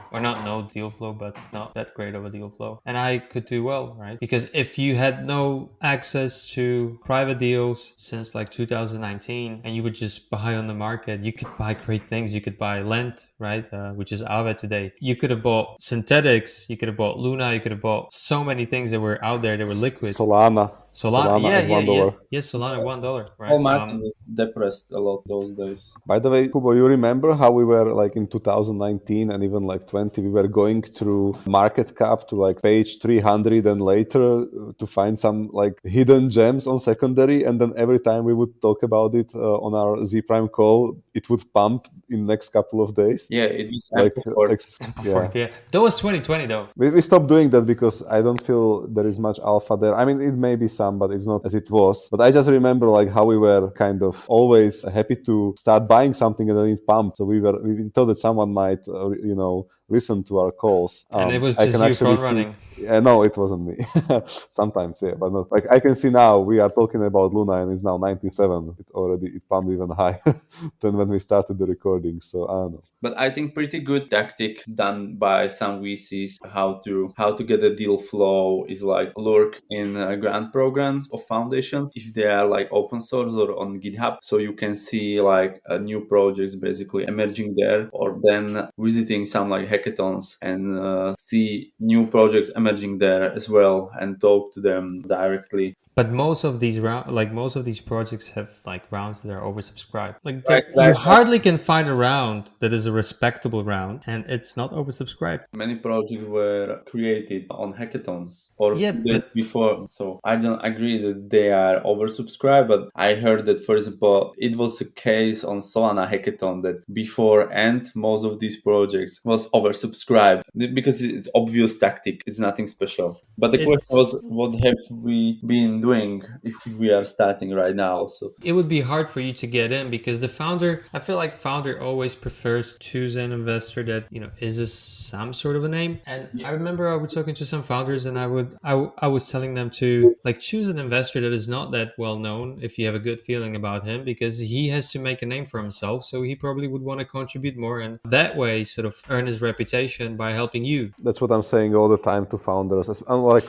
deal flow, but not that great of a deal flow. And I could do well, right? Because if you had no access to private deals since like 2019 and you would just buy on the market, you could buy great things. You could buy Lent, right? Which is Aave today. You could have bought synthetics. You could have bought Luna. You could have bought so many things that were out there that were liquid. Solana, yeah, at $1. Yes, Solana $1, right? All market was depressed a lot those days. By the way, Kubo, you remember how we were like in 2019 and even like 20, we were going through market cap to like page 300 and later to find some like hidden gems on secondary. And then every time we would talk about it on our Z Prime call, it would pump in next couple of days. Yeah, it was yeah. That was 2020 though. We stopped doing that because I don't feel there is much alpha there. I mean, it may be some, but it's not as it was. But I just remember like how we were kind of always happy to start buying something and then it pumped. So we thought that someone might, listen to our calls. And it was just you front running. No, it wasn't me. Sometimes, yeah, but not. Like I can see now we are talking about Luna and it's now 97. It pumped even higher than when we started the recording. So I don't know. But I think pretty good tactic done by some VCs how to get a deal flow is like lurk in grant programs of foundation if they are like open source or on GitHub, so you can see like new projects basically emerging there, or then visiting some like hackathons and see new projects emerging there as well and talk to them directly. But most of these projects have like rounds that are oversubscribed. Like Right. You hardly can find a round that is a respectable round and it's not oversubscribed. Many projects were created on hackathons or days but before, so I don't agree that they are oversubscribed. But I heard that, for example, it was a case on Solana hackathon that before and most of these projects was oversubscribed because it's obvious tactic. It's nothing special. But the question was, what have we been doing if we are starting right now? So it would be hard for you to get in because I feel like founder always prefers to choose an investor that is some sort of a name. And I remember I was talking to some founders and I was telling them to like choose an investor that is not that well known if you have a good feeling about him, because he has to make a name for himself, so he probably would want to contribute more and that way sort of earn his reputation by helping you. That's what I'm saying all the time to founders, unlike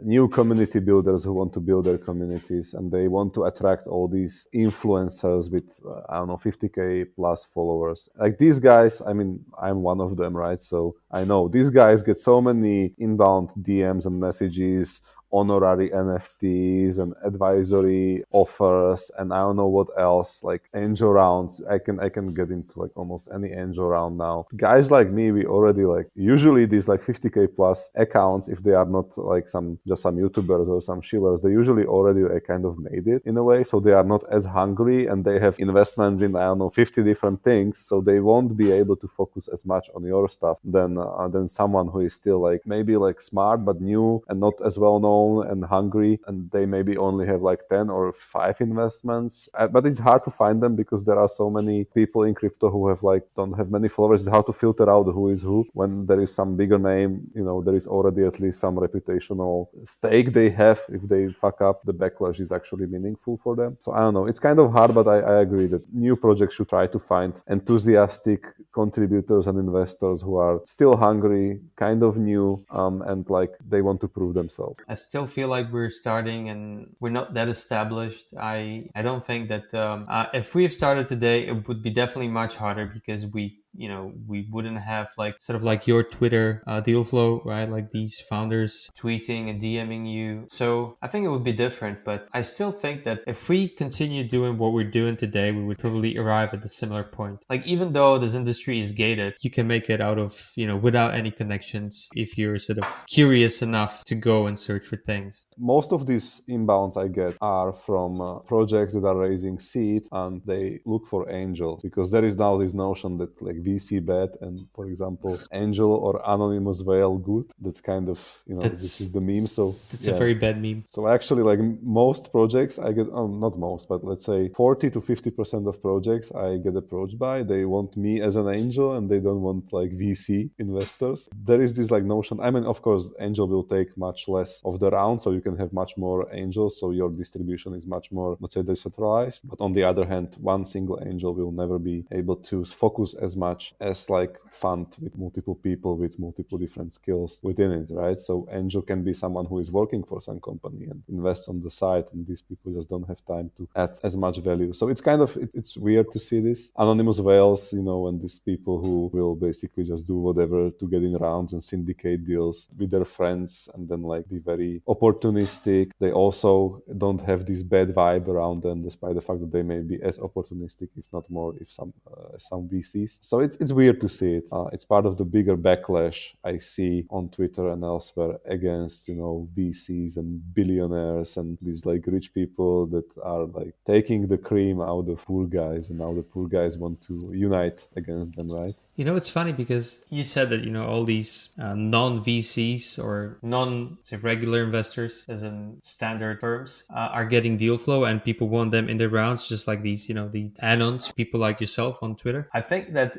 new community builders who want to build their communities and they want to attract all these influencers with 50k plus followers. Like these guys, I mean, I'm one of them, right? So I know these guys get so many inbound DMs and messages, honorary NFTs and advisory offers, and I don't know what else, like angel rounds. I can get into like almost any angel round now. Guys like me, we already like usually these like 50k plus accounts, if they are not like some YouTubers or some shillers, they usually already kind of made it in a way, so they are not as hungry and they have investments in 50 different things, so they won't be able to focus as much on your stuff than someone who is still like maybe like smart but new and not as well known and hungry, and they maybe only have like 10 or 5 investments. But it's hard to find them because there are so many people in crypto who have like don't have many followers. It's hard to filter out who is who. When there is some bigger name, there is already at least some reputational stake they have. If they fuck up, the backlash is actually meaningful for them. So I don't know, it's kind of hard, but I agree that new projects should try to find enthusiastic contributors and investors who are still hungry, kind of new, and like they want to prove themselves. I still feel like we're starting and we're not that established. I don't think that if we have started today, it would be definitely much harder because we we wouldn't have like sort of like your Twitter deal flow, right? Like these founders tweeting and DMing you. So I think it would be different, but I still think that if we continue doing what we're doing today, we would probably arrive at a similar point. Like even though this industry is gated, you can make it out of, without any connections if you're sort of curious enough to go and search for things. Most of these inbounds I get are from projects that are raising seed and they look for angels, because there is now this notion that like VC bad and, for example, angel or anonymous whale good. That's kind of, this is the meme. So it's a very bad meme. So actually, like most projects I get, not most, but let's say 40 to 50% of projects I get approached by, they want me as an angel and they don't want like VC investors. There is this like notion. I mean, of course, angel will take much less of the round, so you can have much more angels. So your distribution is much more, let's say, decentralized. But on the other hand, one single angel will never be able to focus as much as like fund with multiple people with multiple different skills within it, right? So angel can be someone who is working for some company and invests on the side, and these people just don't have time to add as much value. So it's kind of, it's weird to see this. Anonymous whales, and these people who will basically just do whatever to get in rounds and syndicate deals with their friends and then like be very opportunistic. They also don't have this bad vibe around them, despite the fact that they may be as opportunistic, if not more, if some VCs. So it's weird to see it. It's part of the bigger backlash I see on Twitter and elsewhere against, VCs and billionaires and these like rich people that are like taking the cream out of poor guys, and now the poor guys want to unite against them, right? It's funny because you said that, all these non-VCs or non-regular investors, as in standard firms, are getting deal flow and people want them in their rounds, just like these, these anons, people like yourself on Twitter. I think that,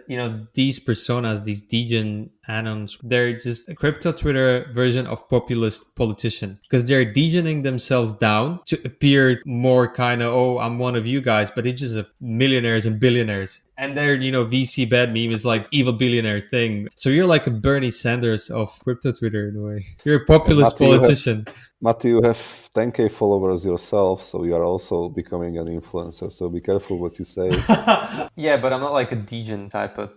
these personas, these Degen anons, they're just a crypto Twitter version of populist politician, because they're Degening themselves down to appear more kind of, oh, I'm one of you guys, but it's just millionaires and billionaires. And their, VC bad meme is like evil billionaire thing. So you're like a Bernie Sanders of crypto Twitter in a way. You're a populist politician. Matti, you have 10K followers yourself, so you are also becoming an influencer. So be careful what you say. Yeah, but I'm not like a Degen type of...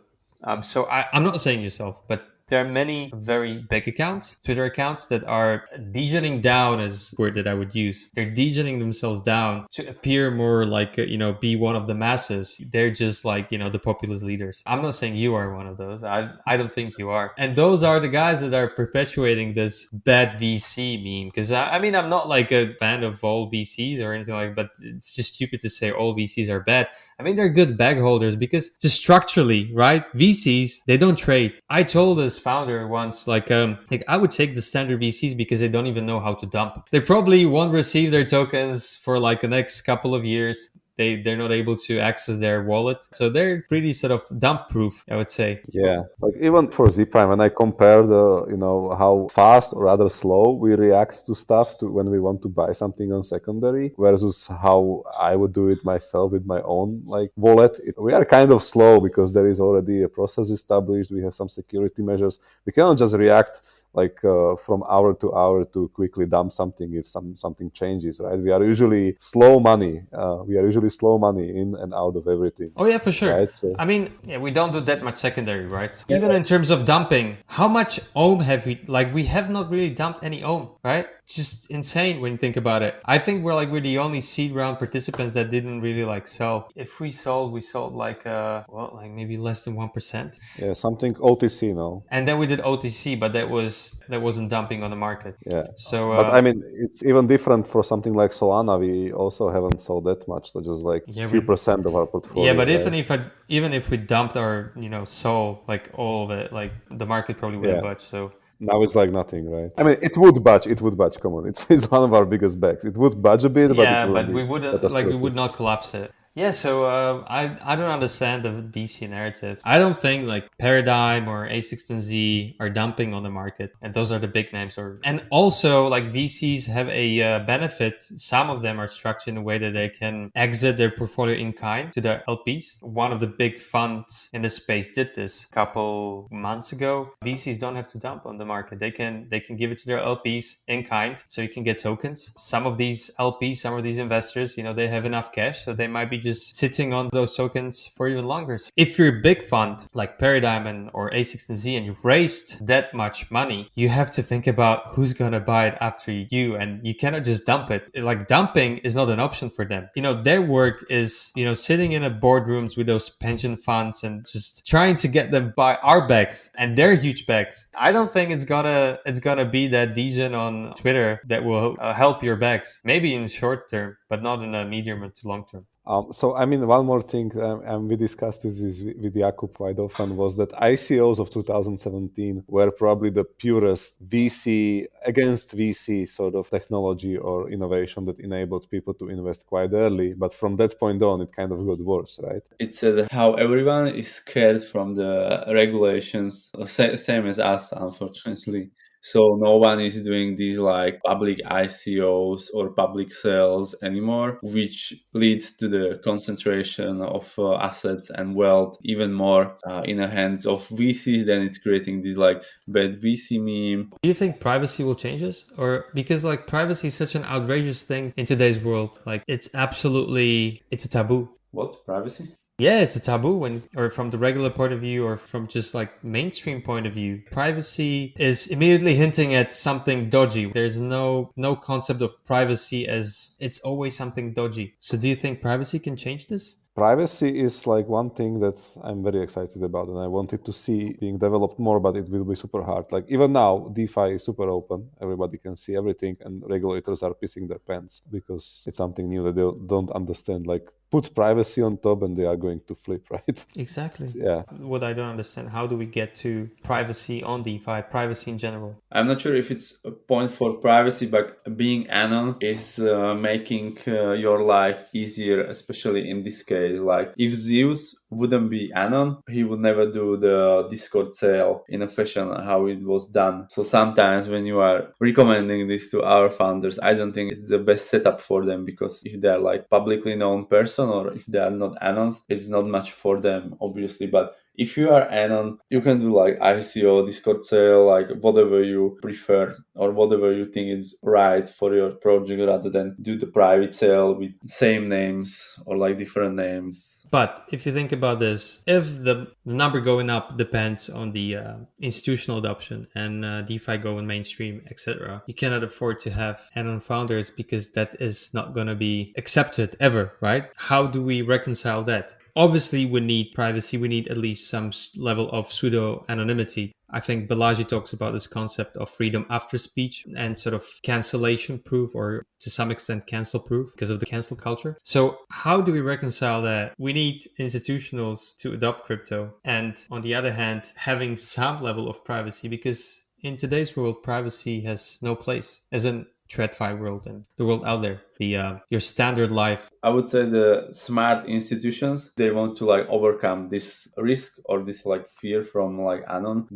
so I'm not saying yourself, but there are many very big accounts, Twitter accounts, that are degening down, as word that I would use. They're degening themselves down to appear more like, be one of the masses. They're just like, the populist leaders. I'm not saying you are one of those. I don't think you are. And those are the guys that are perpetuating this bad VC meme. Because I'm not like a fan of all VCs or anything like that, but it's just stupid to say all VCs are bad. They're good bag holders because just structurally, right? VCs, they don't trade. I told this founder once, like I would take the standard VCs because they don't even know how to dump. They probably won't receive their tokens for like the next couple of years. They're not able to access their wallet. So they're pretty sort of dump proof, I would say. Yeah, like even for Zprime, when I compare the, how fast or rather slow we react to stuff to when we want to buy something on secondary versus how I would do it myself with my own like wallet, we are kind of slow because there is already a process established. We have some security measures. We cannot just react like from hour to quickly dump something if something changes, right? We are usually slow money. Slow money in and out of everything. Oh yeah, for sure. Right? So, we don't do that much secondary, right? Yeah. Even in terms of dumping, how much ohm have we? Like, we have not really dumped any ohm, right? Just insane when you think about it. I think we're the only seed round participants that didn't really like sell. If we sold like maybe less than 1%. Yeah, something OTC now. And then we did OTC, but that wasn't dumping on the market. Yeah. So, but it's even different for something like Solana. We also haven't sold that much, so just like a few percent of our portfolio. Yeah, but right? even if we dumped our soul, like all of it, like the market probably wouldn't budge. So. Now it's like nothing, right? It would budge. Come on, it's one of our biggest bags. It would budge a bit, but we would not collapse it. Yeah, so I don't understand the VC narrative. I don't think like Paradigm or A16Z are dumping on the market, and those are the big names. And also like VCs have a benefit. Some of them are structured in a way that they can exit their portfolio in kind to their LPs. One of the big funds in the space did this a couple months ago. VCs don't have to dump on the market. They can give it to their LPs in kind, so you can get tokens. Some of these LPs, some of these investors, they have enough cash, so they might be just sitting on those tokens for even longer. So if you're a big fund like Paradigm or A16Z and you've raised that much money, you have to think about who's going to buy it after you, and you cannot just dump it. Like, dumping is not an option for them. Their work is, sitting in a boardrooms with those pension funds and just trying to get them buy our bags and their huge bags. I don't think it's gonna be that Degen on Twitter that will help your bags. Maybe in the short term, but not in the medium to long term. So, one more thing, and we discussed this with Jakub quite often, was that ICOs of 2017 were probably the purest VC against VC sort of technology or innovation that enabled people to invest quite early. But from that point on, it kind of got worse, right? It's how everyone is scared from the regulations, same as us, unfortunately. So no one is doing these like public ICOs or public sales anymore, which leads to the concentration of assets and wealth even more in the hands of VCs. Then it's creating this like bad VC meme. Do you think privacy will change this? Or because like privacy is such an outrageous thing in today's world, like it's a taboo. What? Privacy? Yeah, it's a taboo or from the regular point of view or from just like mainstream point of view. Privacy is immediately hinting at something dodgy. There's no concept of privacy as it's always something dodgy. So do you think privacy can change this? Privacy is like one thing that I'm very excited about, and I wanted to see being developed more, but it will be super hard. Like even now, DeFi is super open. Everybody can see everything, and regulators are pissing their pants because it's something new that they don't understand. Like put privacy on top and they are going to flip, right? Exactly. Yeah. What I don't understand, how do we get to privacy on DeFi, privacy in general? I'm not sure if it's a point for privacy, but being anon is making your life easier, especially in this case. Like if Zeus wouldn't be anon, he would never do the Discord sale in a fashion how it was done. So sometimes when you are recommending this to our founders, I don't think it's the best setup for them, because if they're like publicly known person or if they are not anons, it's not much for them, obviously. But if you are anon, you can do like ICO, Discord sale, like whatever you prefer or whatever you think is right for your project, rather than do the private sale with same names or like different names. But if you think about this, if the number going up depends on the institutional adoption and DeFi going mainstream, etc., you cannot afford to have anon founders because that is not going to be accepted ever, right? How do we reconcile that? Obviously, we need privacy. We need at least some level of pseudo-anonymity. I think Balaji talks about this concept of freedom after speech and sort of cancellation proof, or to some extent cancel proof because of the cancel culture. So how do we reconcile that? We need institutionals to adopt crypto, and on the other hand, having some level of privacy, because in today's world, privacy has no place as in TradFi world and the world out there, your standard life. I would say the smart institutions, they want to like overcome this risk or this like fear from like anon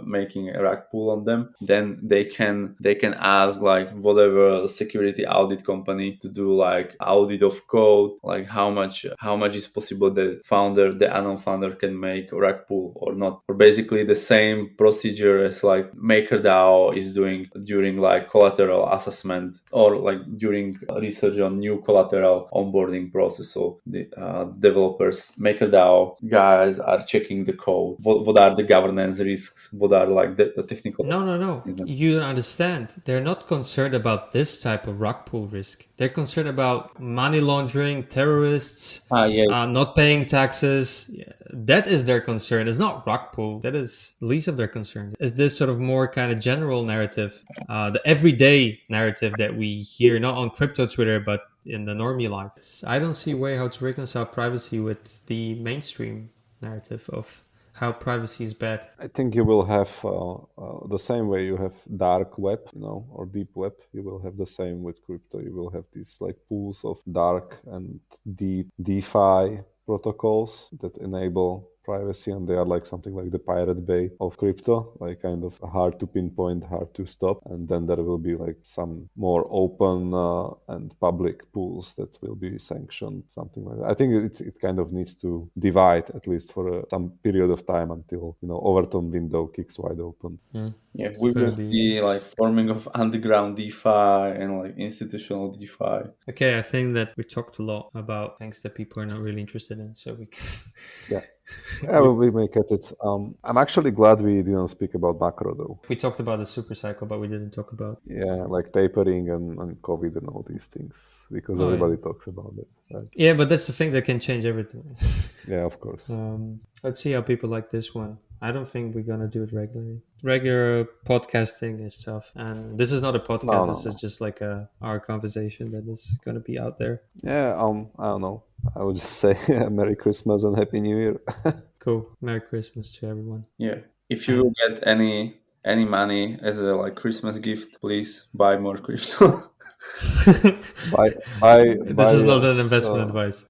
making a rug pull on them. Then they can ask like whatever security audit company to do like audit of code, like how much is possible the anon founder can make a rug pull or not, or basically the same procedure as like MakerDAO is doing during like collateral assessment or like during research on new collateral onboarding process. So the developers, MakerDAO guys are checking the code. What are the governance risks? What are like the technical? No. business? You don't understand. They're not concerned about this type of rug pull risk. They're concerned about money laundering, terrorists, not paying taxes. Yeah, that is their concern. It's not rug pull. That is least of their concerns. It's this sort of more kind of general narrative, the everyday narrative that we hear, not on crypto Twitter, but in the normie life. I don't see a way how to reconcile privacy with the mainstream narrative of how privacy is bad. I think you will have the same way you have dark web, or deep web. You will have the same with crypto. You will have these like pools of dark and deep DeFi protocols that enable privacy, and they are like something like the Pirate Bay of crypto, like kind of hard to pinpoint, hard to stop. And then there will be like some more open and public pools that will be sanctioned, something like that. I think it kind of needs to divide at least for some period of time until Overton window kicks wide open. Yeah, we will see like forming of underground DeFi and like institutional DeFi. Okay, I think that we talked a lot about things that people are not really interested in, so we can... Yeah. We may get it. I'm actually glad we didn't speak about macro though. We talked about the Supercycle, but we didn't talk about... Yeah, like tapering and COVID and all these things, because everybody talks about it, right? Yeah, but that's the thing that can change everything. Yeah, of course. Let's see how people like this one. I don't think we're gonna do it regularly. Regular podcasting is tough, and this is not a podcast. This is just like our conversation that is gonna be out there. Yeah, I don't know. I would just say Merry Christmas and Happy New Year. Cool. Merry Christmas to everyone. Yeah. If you get any money as a like Christmas gift, please buy more crypto. This is not an investment advice.